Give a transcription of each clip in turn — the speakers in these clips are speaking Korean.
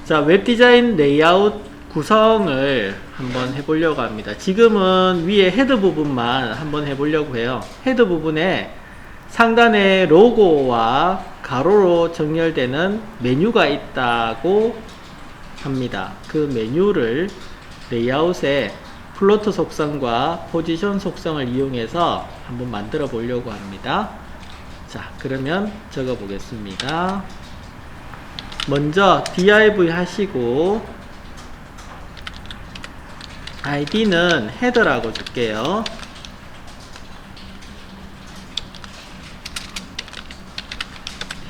자, 웹디자인 레이아웃 구성을 한번 해보려고 합니다. 지금은 위에 헤더 부분만 한번 해보려고 해요. 헤더 부분에 상단에 로고와 가로로 정렬되는 메뉴가 있다고 합니다. 그 메뉴를 레이아웃에 플로트 속성과 포지션 속성을 이용해서 한번 만들어 보려고 합니다. 자, 그러면 적어 보겠습니다. 먼저 div 하시고 id는 헤더라고 줄게요.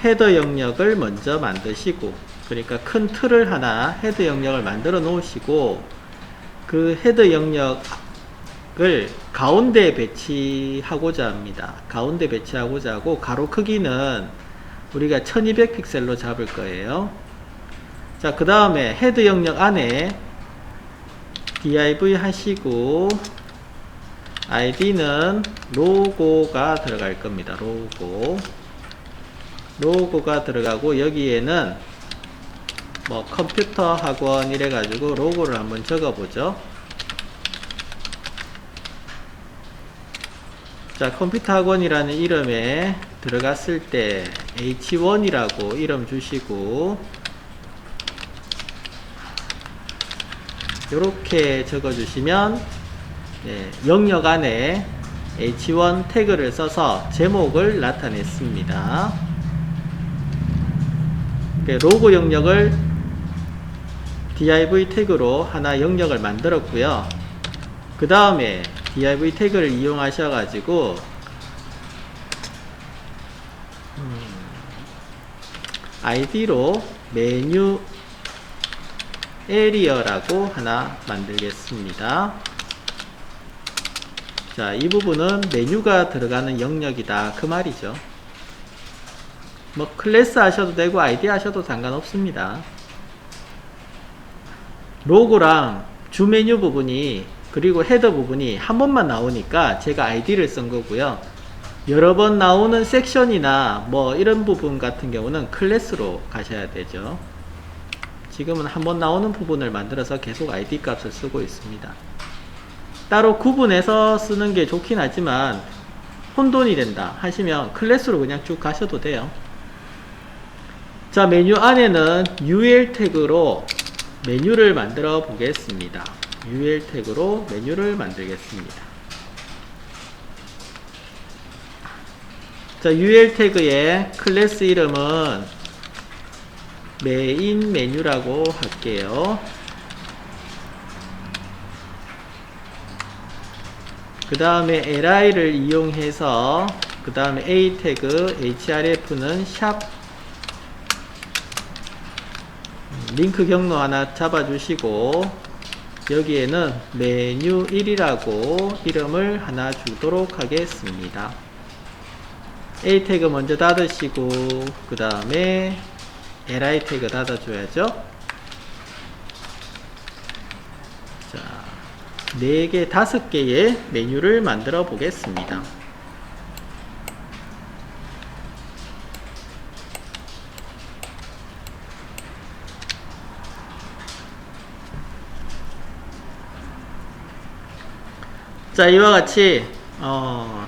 헤더 영역을 먼저 만드시고, 그러니까 큰 틀을 하나 헤더 영역을 만들어 놓으시고, 그 헤더 영역을 가운데 배치하고자 합니다. 가운데 배치하고자 하고, 가로 크기는 우리가 1200픽셀로 잡을 거예요. 자, 그 다음에 헤더 영역 안에 div 하시고 id는 로고가 들어갈 겁니다. 로고가 들어가고, 여기에는 뭐 컴퓨터 학원 이래 가지고 로고를 한번 적어 보죠. 자, 컴퓨터 학원이라는 이름에 들어갔을 때 H1이라고 이름 주시고, 이렇게 적어 주시면 영역 안에 H1 태그를 써서 제목을 나타냈습니다. 로고 영역을 div 태그로 하나 영역을 만들었고요. 그 다음에 div 태그를 이용하셔 가지고 id로 메뉴 에리어라고 하나 만들겠습니다. 자, 이 부분은 메뉴가 들어가는 영역이다, 그 말이죠. 뭐 클래스 하셔도 되고 id 하셔도 상관없습니다. 로고랑 주 메뉴 부분이, 그리고 헤더 부분이 한 번만 나오니까 제가 id를 쓴 거고요. 여러 번 나오는 섹션이나 뭐 이런 부분 같은 경우는 클래스로 가셔야 되죠. 지금은 한 번 나오는 부분을 만들어서 계속 id 값을 쓰고 있습니다. 따로 구분해서 쓰는 게 좋긴 하지만 혼돈이 된다 하시면 클래스로 그냥 쭉 가셔도 돼요. 자, 메뉴 안에는 ul 태그로 메뉴를 만들어 보겠습니다. ul 태그로 메뉴를 만들겠습니다. 자, ul 태그의 클래스 이름은 메인 메뉴라고 할게요. 그 다음에 li를 이용해서, 그 다음에 a 태그 href는 샵 링크 경로 하나 잡아주시고, 여기에는 메뉴 1이라고 이름을 하나 주도록 하겠습니다. a 태그 먼저 닫으시고, 그 다음에 li 태그 닫아줘야죠. 자, 4개, 5개의 메뉴를 만들어 보겠습니다. 자, 이와 같이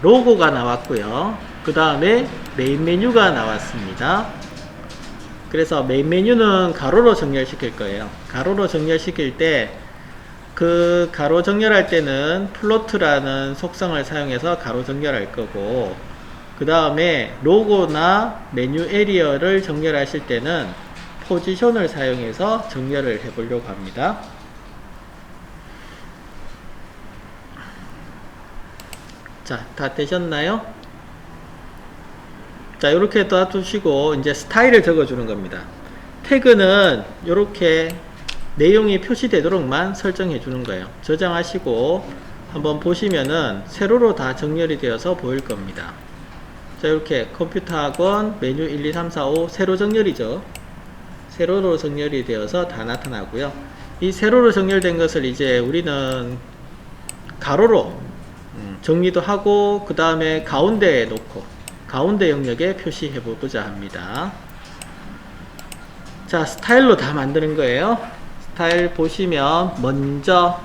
로고가 나왔고요. 그 다음에 메인 메뉴가 나왔습니다. 그래서 메인 메뉴는 가로로 정렬시킬 거예요. 가로로 정렬시킬 때, 그 가로 정렬할 때는 플로트라는 속성을 사용해서 가로 정렬할 거고, 그 다음에 로고나 메뉴 에리어를 정렬하실 때는 포지션을 사용해서 정렬을 해 보려고 합니다. 자, 다 되셨나요? 자, 이렇게 놔두시고 이제 스타일을 적어주는 겁니다. 태그는 이렇게 내용이 표시되도록만 설정해 주는 거예요. 저장하시고 한번 보시면은 세로로 다 정렬이 되어서 보일 겁니다. 자, 이렇게 컴퓨터 학원 메뉴 1, 2, 3, 4, 5 세로 정렬이죠. 세로로 정렬이 되어서 다 나타나고요. 이 세로로 정렬된 것을 이제 우리는 가로로 정리도 하고, 그 다음에 가운데에 놓고 가운데 영역에 표시해 보고자 합니다. 자, 스타일로 다 만드는 거예요. 스타일 보시면 먼저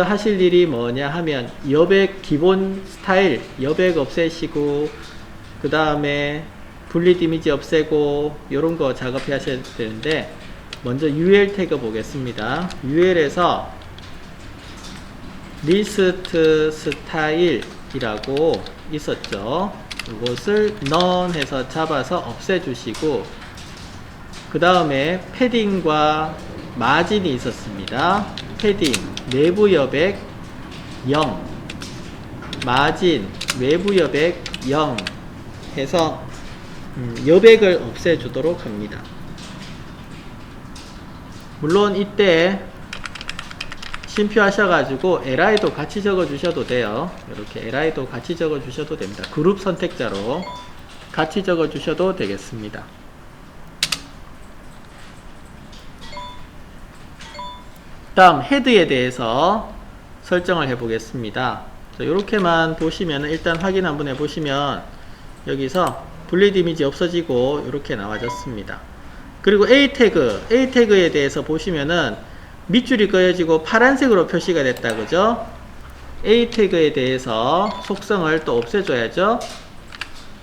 하실 일이 뭐냐 하면 여백 기본 스타일 여백 없애시고, 그 다음에 분리 이미지 없애고 요런 거 작업해 하셔야 되는데, 먼저 UL 태그 보겠습니다. UL에서 리스트 스타일이라고 있었죠. 이것을 none 해서 잡아서 없애주시고, 그 다음에 패딩과 마진이 있었습니다. 패딩 내부 여백 0, 마진 외부 여백 0 해서 여백을 없애주도록 합니다. 물론 이때 심표 하셔가지고 li도 같이 적어 주셔도 돼요. 이렇게 li도 같이 적어 주셔도 됩니다. 그룹 선택자로 같이 적어 주셔도 되겠습니다. 다음 헤드에 대해서 설정을 해 보겠습니다. 이렇게만 보시면 일단 확인 한번 해 보시면 여기서 분리드 이미지 없어지고 이렇게 나와졌습니다. 그리고 A 태그에 대해서 보시면은 밑줄이 그어지고 파란색으로 표시가 됐다, 그죠? A 태그에 대해서 속성을 또 없애줘야죠.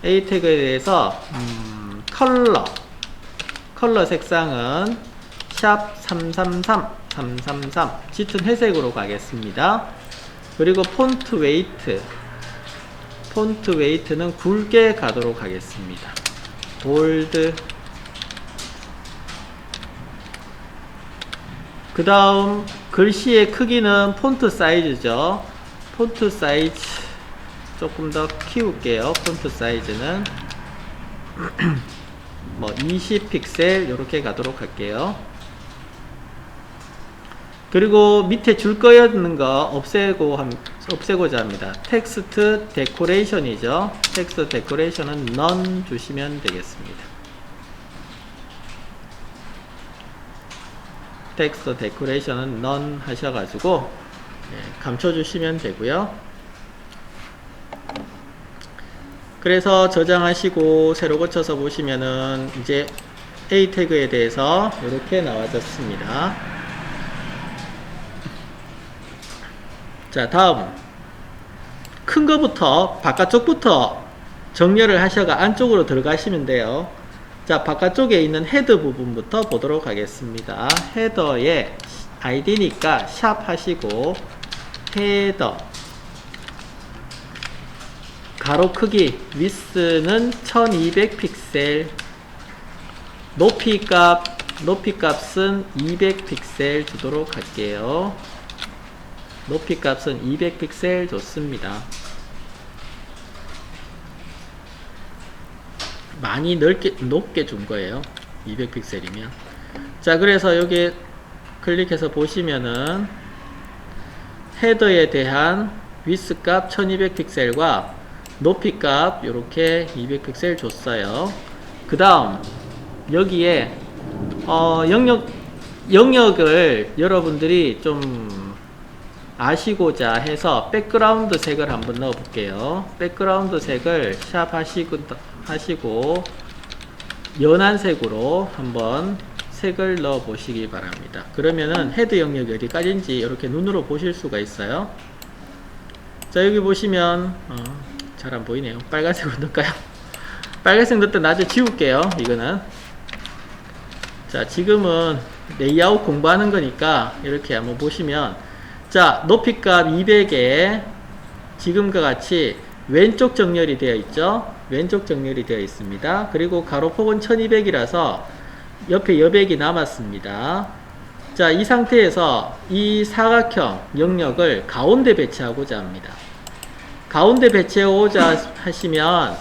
A 태그에 대해서 컬러 색상은 샵 333 짙은 회색으로 가겠습니다. 그리고 폰트 웨이트는 굵게 가도록 하겠습니다. 볼드. 그 다음 글씨의 크기는 폰트 사이즈죠. 폰트 사이즈 조금 더 키울게요. 폰트 사이즈는 뭐 20픽셀 이렇게 가도록 할게요. 그리고 밑에 줄 꺼여 있는 거 없애고자 합니다. 텍스트 데코레이션이죠. 텍스트 데코레이션은 none 주시면 되겠습니다. 텍스트 데코레이션은 none 하셔가지고 감춰주시면 되고요. 그래서 저장하시고 새로 고쳐서 보시면은 이제 A 태그에 대해서 이렇게 나와졌습니다. 자, 다음 큰 거부터 바깥쪽부터 정렬을 하셔가 안쪽으로 들어가시면 돼요. 자, 바깥쪽에 있는 헤더 부분부터 보도록 하겠습니다. 헤더에 id니까 샵 하시고 헤더 가로 크기 width는 1200픽셀, 높이 값은 200픽셀 주도록 할게요. 높이 값은 200픽셀 좋습니다. 많이 높게 준 거예요. 200픽셀이면. 자, 그래서 여기 클릭해서 보시면은 헤더에 대한 width 값 1200픽셀과 높이 값 요렇게 200픽셀 줬어요. 그 다음 여기에 영역을 여러분들이 좀 아시고자 해서 백그라운드 색을 한번 넣어 볼게요. 백그라운드 색을 샵 하시고 연한 색으로 한번 색을 넣어 보시기 바랍니다. 그러면은 헤드 영역이 어디까지인지 이렇게 눈으로 보실 수가 있어요. 자, 여기 보시면 잘 안 보이네요. 빨간색으로 넣을까요? 빨간색 넣을 때 나중에 지울게요. 이거는. 자, 지금은 레이아웃 공부하는 거니까 이렇게 한번 보시면, 자, 높이값 200에 지금과 같이 왼쪽 정렬이 되어 있죠. 왼쪽 정렬이 되어 있습니다. 그리고 가로폭은 1200이라서 옆에 여백이 남았습니다. 자, 이 상태에서 이 사각형 영역을 가운데 배치하고자 합니다. 가운데 배치하고자 하시면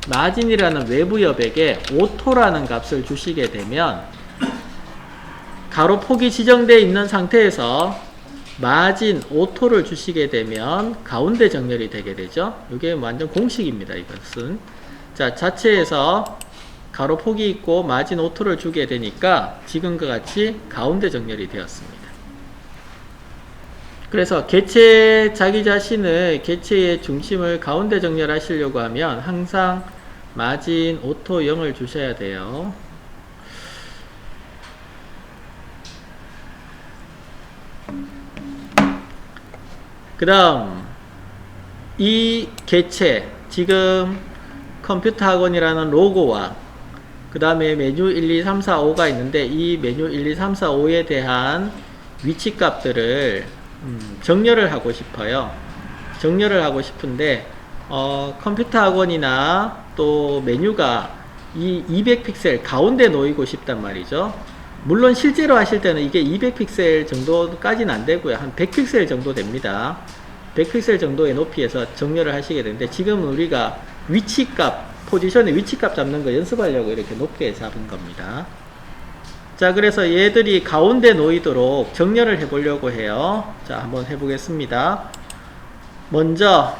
마진이라는 외부 여백에 오토라는 값을 주시게 되면 가로폭이 지정되어 있는 상태에서 마진 오토를 주시게 되면 가운데 정렬이 되게 되죠. 이게 완전 공식입니다. 이것은. 자, 자체에서 가로폭이 있고 마진 오토를 주게 되니까 지금과 같이 가운데 정렬이 되었습니다. 그래서 자기 자신의 개체의 중심을 가운데 정렬하시려고 하면 항상 마진 오토 0을 주셔야 돼요. 그 다음 이 개체 지금 컴퓨터 학원이라는 로고와 그 다음에 메뉴 1, 2, 3, 4, 5가 있는데 이 메뉴 1, 2, 3, 4, 5에 대한 위치 값들을 정렬을 하고 싶어요. 정렬을 하고 싶은데 컴퓨터 학원이나 또 메뉴가 이 200픽셀 가운데 놓이고 싶단 말이죠. 물론 실제로 하실 때는 이게 200픽셀 정도까지는 안 되고요. 한 100픽셀 정도 됩니다. 100픽셀 정도의 높이에서 정렬을 하시게 되는데 지금은 우리가 위치값, 포지션의 위치값 잡는 거 연습하려고 이렇게 높게 잡은 겁니다. 자, 그래서 얘들이 가운데 놓이도록 정렬을 해 보려고 해요. 자, 한번 해 보겠습니다. 먼저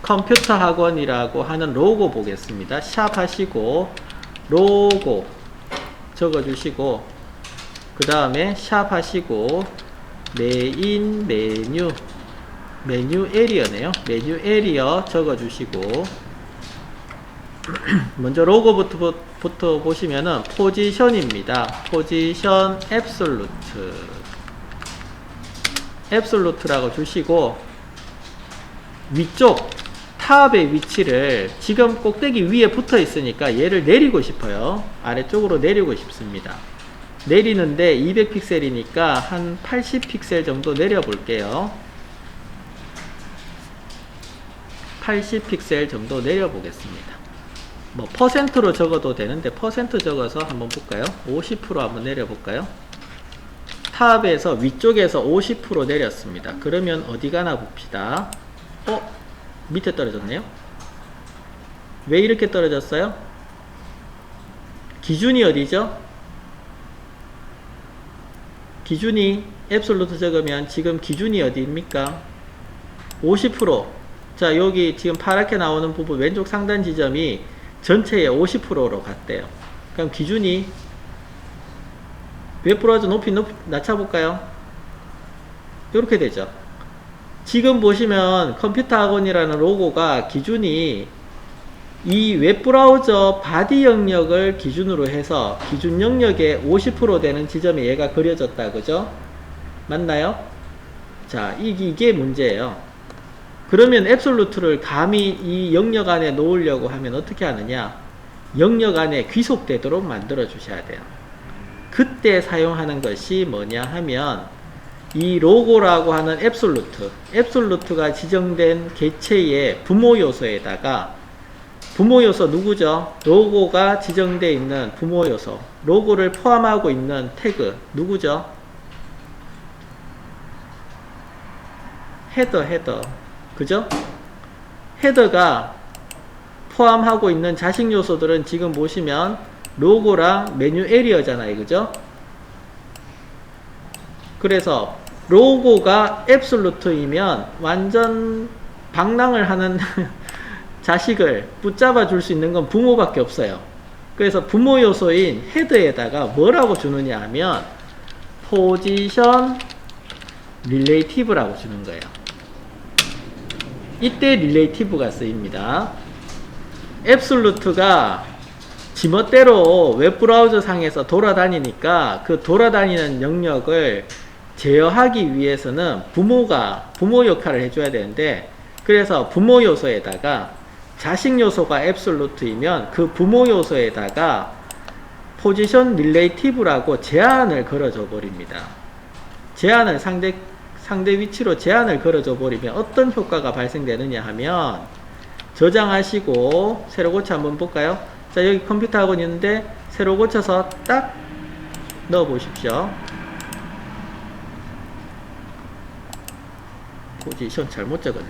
컴퓨터 학원이라고 하는 로고 보겠습니다. 샵 하시고 로고 적어 주시고 그 다음에 샵 하시고 메인 메뉴 에리어네요. 메뉴 에리어 적어 주시고 먼저 로고부터 보시면은 포지션입니다. 포지션 앱솔루트라고 주시고 위쪽 탑의 위치를 지금 꼭대기 위에 붙어 있으니까 얘를 내리고 싶어요. 아래쪽으로 내리고 싶습니다. 내리는데 200픽셀이니까 한 80픽셀 정도 내려 볼게요. 80픽셀 정도 내려 보겠습니다. 뭐 퍼센트로 적어도 되는데 퍼센트 적어서 한번 볼까요? 50% 한번 내려 볼까요? 탑에서 위쪽에서 50% 내렸습니다. 그러면 어디 가나 봅시다. 밑에 떨어졌네요. 왜 이렇게 떨어졌어요? 기준이 어디죠? 기준이 앱솔루트 적으면 지금 기준이 어디입니까? 50%. 자, 여기 지금 파랗게 나오는 부분 왼쪽 상단 지점이 전체의 50%로 갔대요. 그럼 기준이 웹브라우저 높이 낮춰볼까요? 이렇게 되죠. 지금 보시면 컴퓨터 학원이라는 로고가 기준이 이 웹브라우저 바디 영역을 기준으로 해서 기준 영역의 50% 되는 지점에 얘가 그려졌다. 그죠? 맞나요? 자, 이게 문제예요. 그러면 앱솔루트를 감히 이 영역 안에 놓으려고 하면 어떻게 하느냐? 영역 안에 귀속되도록 만들어 주셔야 돼요. 그때 사용하는 것이 뭐냐 하면 이 로고라고 하는 앱솔루트가 지정된 개체의 부모 요소에다가 부모 요소 누구죠? 로고가 지정되어 있는 부모 요소, 로고를 포함하고 있는 태그 누구죠? 헤더 그죠? 헤더가 포함하고 있는 자식 요소들은 지금 보시면 로고랑 메뉴 에리어잖아요. 그죠? 그래서 로고가 앱솔루트이면 완전 방랑을 하는 자식을 붙잡아 줄 수 있는 건 부모밖에 없어요. 그래서 부모 요소인 헤드에다가 뭐라고 주느냐 하면 포지션 릴레이티브라고 주는 거예요. 이때 릴레이티브가 쓰입니다. 앱솔루트가 지멋대로 웹브라우저 상에서 돌아다니니까 그 돌아다니는 영역을 제어하기 위해서는 부모 역할을 해줘야 되는데, 그래서 부모 요소에다가 자식 요소가 앱솔루트이면 그 부모 요소에다가 포지션 릴레이티브라고 제한을 걸어줘 버립니다. 제한을 상대 위치로 제한을 걸어줘 버리면 어떤 효과가 발생되느냐 하면, 저장하시고 새로 고쳐 한번 볼까요? 자, 여기 컴퓨터 학원이 있는데 새로 고쳐서 딱 넣어 보십시오. 포지션 잘못 적었네.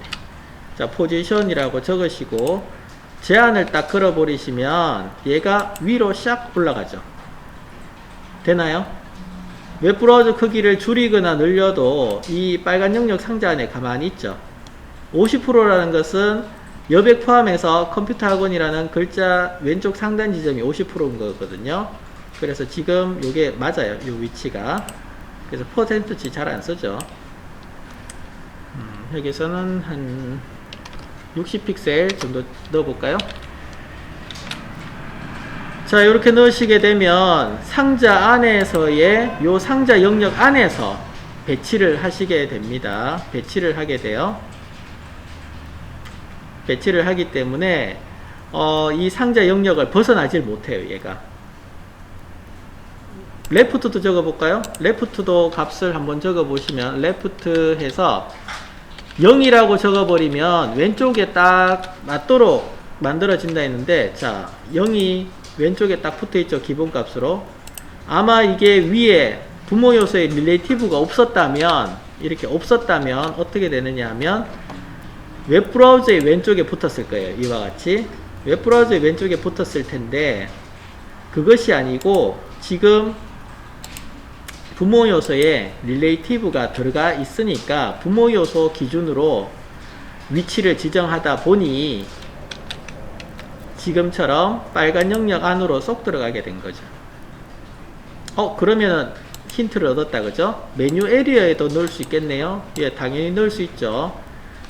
자, 포지션이라고 적으시고 제한을 딱 걸어 버리시면 얘가 위로 샥 올라가죠. 되나요? 웹브라우저 크기를 줄이거나 늘려도 이 빨간 영역 상자 안에 가만히 있죠. 50%라는 것은 여백 포함해서 컴퓨터 학원이라는 글자 왼쪽 상단 지점이 50%인 거거든요. 그래서 지금 이게 맞아요. 이 위치가. 그래서 퍼센트치 잘 안 쓰죠. 여기서는 한 60픽셀 정도 넣어볼까요? 자, 이렇게 넣으시게 되면 상자 안에서의 요 상자 영역 안에서 배치를 하시게 됩니다. 배치를 하게 돼요. 배치를 하기 때문에 이 상자 영역을 벗어나질 못해요. 얘가 레프트도 적어볼까요? 레프트도 값을 한번 적어보시면 레프트 해서 0이라고 적어버리면 왼쪽에 딱 맞도록 만들어진다 했는데, 자 0이 왼쪽에 딱 붙어있죠. 기본값으로. 아마 이게 위에 부모 요소에 릴레이티브가 없었다면, 이렇게 없었다면 어떻게 되느냐 하면 웹브라우저의 왼쪽에 붙었을 거예요. 이와 같이 웹브라우저의 왼쪽에 붙었을 텐데, 그것이 아니고 지금 부모 요소에 릴레이티브가 들어가 있으니까 부모 요소 기준으로 위치를 지정하다 보니 지금처럼 빨간 영역 안으로 쏙 들어가게 된 거죠. 그러면은 힌트를 얻었다, 그죠? 메뉴 에리어에도 넣을 수 있겠네요. 예, 당연히 넣을 수 있죠.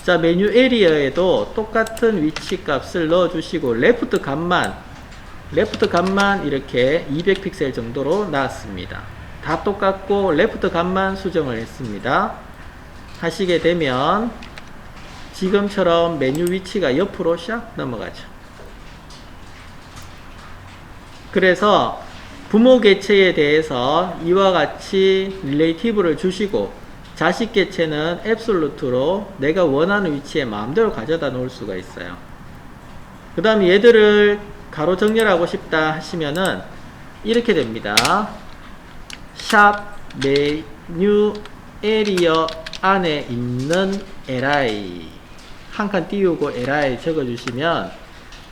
자, 메뉴 에리어에도 똑같은 위치 값을 넣어주시고 레프트 값만 이렇게 200픽셀 정도로 놨습니다. 다 똑같고 레프트 값만 수정을 했습니다. 하시게 되면 지금처럼 메뉴 위치가 옆으로 샥 넘어가죠. 그래서 부모 개체에 대해서 이와 같이 릴레이티브를 주시고 자식 개체는 앱솔루트로 내가 원하는 위치에 마음대로 가져다 놓을 수가 있어요. 그 다음에 얘들을 가로 정렬하고 싶다 하시면은 이렇게 됩니다. 샵 메뉴 에리어 안에 있는 li 한 칸 띄우고 li 적어주시면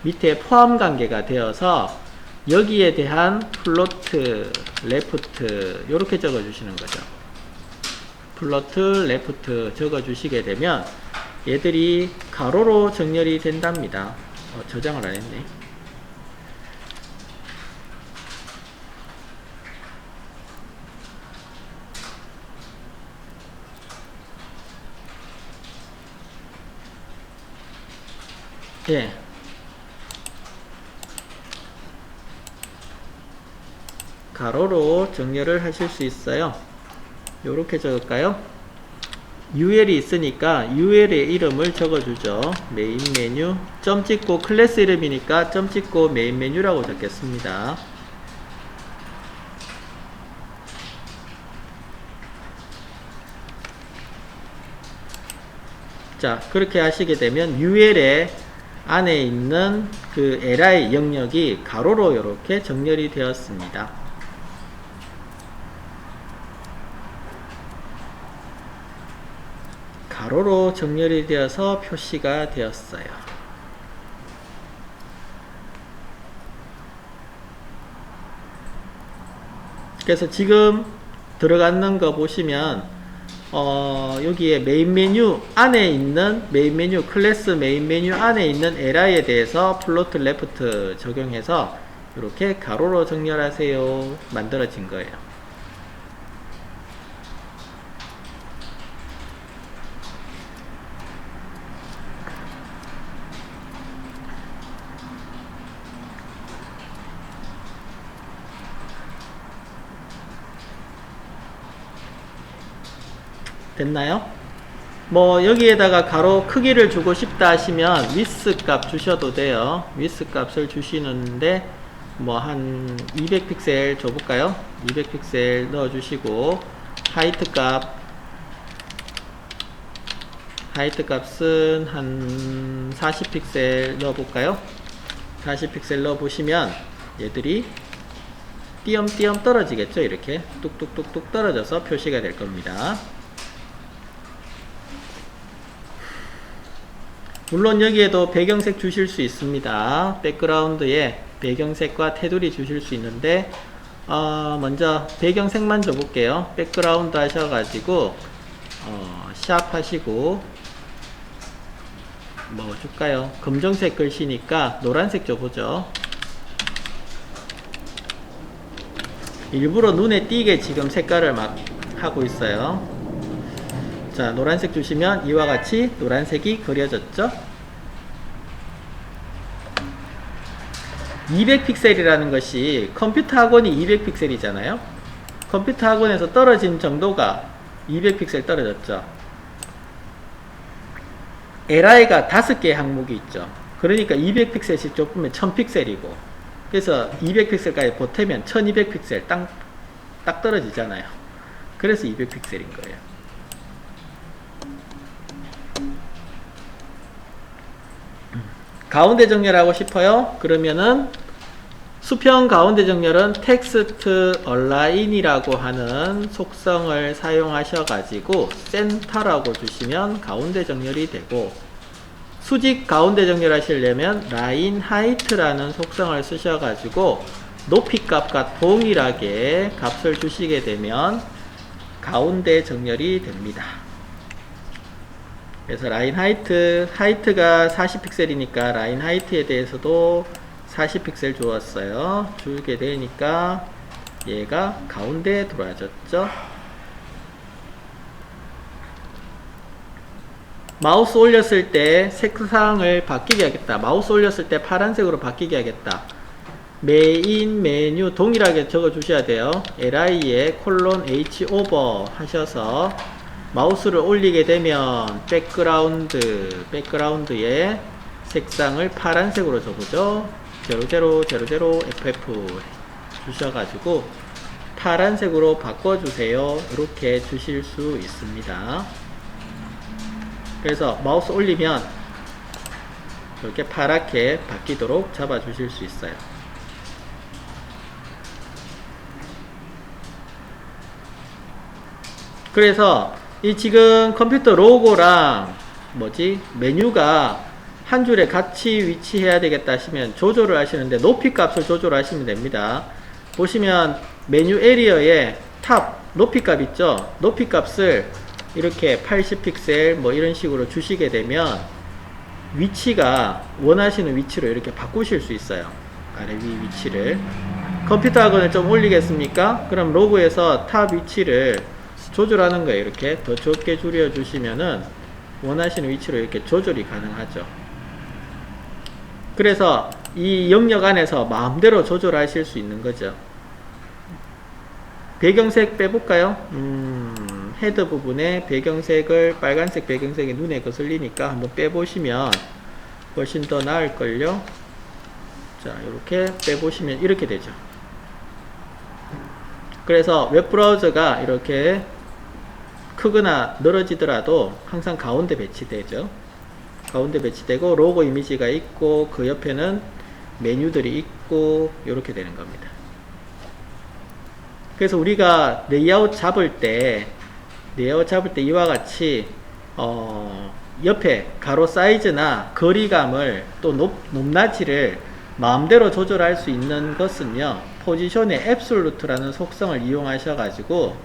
밑에 포함 관계가 되어서 여기에 대한 플로트, 레프트 이렇게 적어주시는 거죠. 플로트, 레프트 적어주시게 되면 얘들이 가로로 정렬이 된답니다. 저장을 안 했네. 예. 가로로 정렬을 하실 수 있어요. 요렇게 적을까요? UL이 있으니까 UL의 이름을 적어주죠. 메인 메뉴 점 찍고 클래스 이름이니까 점 찍고 메인 메뉴라고 적겠습니다. 자, 그렇게 하시게 되면 UL의 안에 있는 그 li 영역이 가로로 이렇게 정렬이 되었습니다. 가로로 정렬이 되어서 표시가 되었어요. 그래서 지금 들어가는 거 보시면 여기에 메인 메뉴 안에 있는 메인 메뉴 클래스 메인 메뉴 안에 있는 li에 대해서 플로트 레프트 적용해서 이렇게 가로로 정렬하세요 만들어진 거예요. 됐나요? 뭐 여기에다가 가로 크기를 주고 싶다 하시면 width 값 주셔도 돼요. width 값을 주시는데 뭐 한 200픽셀 줘볼까요? 200픽셀 넣어주시고 height 값은 한 40픽셀 넣어볼까요? 40픽셀 넣어보시면 얘들이 띄엄띄엄 떨어지겠죠? 이렇게 뚝뚝뚝뚝 떨어져서 표시가 될 겁니다. 물론 여기에도 배경색 주실 수 있습니다. 백그라운드에 배경색과 테두리 주실 수 있는데 먼저 배경색만 줘볼게요. 백그라운드 하셔가지고 샵 하시고 뭐 줄까요? 검정색 글씨니까 노란색 줘보죠. 일부러 눈에 띄게 지금 색깔을 막 하고 있어요. 자, 노란색 주시면 이와 같이 노란색이 그려졌죠? 200픽셀이라는 것이 컴퓨터 학원이 200픽셀이잖아요. 컴퓨터 학원에서 떨어진 정도가 200픽셀 떨어졌죠. LI가 5개의 항목이 있죠. 그러니까 200픽셀씩 좁으면 1000픽셀이고, 그래서 200픽셀까지 보태면 1200픽셀 딱 떨어지잖아요. 그래서 200픽셀인 거예요. 가운데 정렬하고 싶어요? 그러면은 수평 가운데 정렬은 텍스트 얼라인이라고 하는 속성을 사용하셔가지고 센터라고 주시면 가운데 정렬이 되고, 수직 가운데 정렬 하시려면 라인 하이트라는 속성을 쓰셔가지고 높이 값과 동일하게 값을 주시게 되면 가운데 정렬이 됩니다. 그래서 라인 하이트가 40픽셀이니까 라인 하이트에 대해서도 40픽셀 주었어요. 주게 되니까 얘가 가운데에 들어와졌죠. 마우스 올렸을 때 색상을 바뀌게 하겠다. 마우스 올렸을 때 파란색으로 바뀌게 하겠다. 메인 메뉴 동일하게 적어 주셔야 돼요. li에 콜론 h 오버 하셔서 마우스를 올리게 되면 백그라운드의 색상을 파란색으로 적으죠. 0000 ff 주셔가지고 파란색으로 바꿔주세요. 이렇게 주실 수 있습니다. 그래서 마우스 올리면 이렇게 파랗게 바뀌도록 잡아 주실 수 있어요. 그래서 이 지금 컴퓨터 로고랑 메뉴가 한 줄에 같이 위치해야 되겠다 하시면 조절을 하시는데 높이 값을 조절하시면 됩니다. 보시면 메뉴 에리어에 탑 높이 값 있죠? 높이 값을 이렇게 80픽셀 이런 식으로 주시게 되면 위치가 원하시는 위치로 이렇게 바꾸실 수 있어요. 아래 위 위치를. 컴퓨터 학원을 좀 올리겠습니까? 그럼 로고에서 탑 위치를 조절하는 거예요. 이렇게 더 좁게 줄여 주시면은 원하시는 위치로 이렇게 조절이 가능하죠. 그래서 이 영역 안에서 마음대로 조절하실 수 있는 거죠. 배경색 빼볼까요? 헤더 부분에 배경색을 빨간색 배경색이 눈에 거슬리니까 한번 빼보시면 훨씬 더 나을걸요. 자, 이렇게 빼보시면 이렇게 되죠. 그래서 웹브라우저가 이렇게 크거나 늘어지더라도 항상 가운데 배치되죠. 가운데 배치되고 로고 이미지가 있고 그 옆에는 메뉴들이 있고 이렇게 되는 겁니다. 그래서 우리가 레이아웃 잡을 때 이와 같이 옆에 가로 사이즈나 거리감을 또 높낮이를 마음대로 조절할 수 있는 것은요, 포지션의 앱솔루트라는 속성을 이용하셔가지고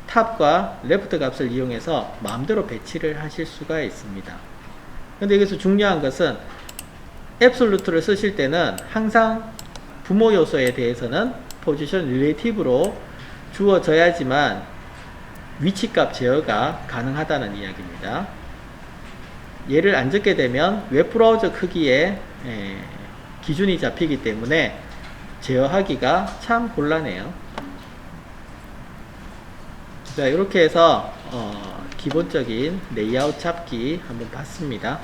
탑과 레프트 값을 이용해서 마음대로 배치를 하실 수가 있습니다. 근데 여기서 중요한 것은 앱솔루트를 쓰실 때는 항상 부모 요소에 대해서는 포지션 릴레이티브로 주어져야지만 위치값 제어가 가능하다는 이야기입니다. 얘를 안 적게 되면 웹브라우저 크기에 기준이 잡히기 때문에 제어하기가 참 곤란해요. 자, 이렇게 해서 기본적인 레이아웃 잡기 한번 봤습니다.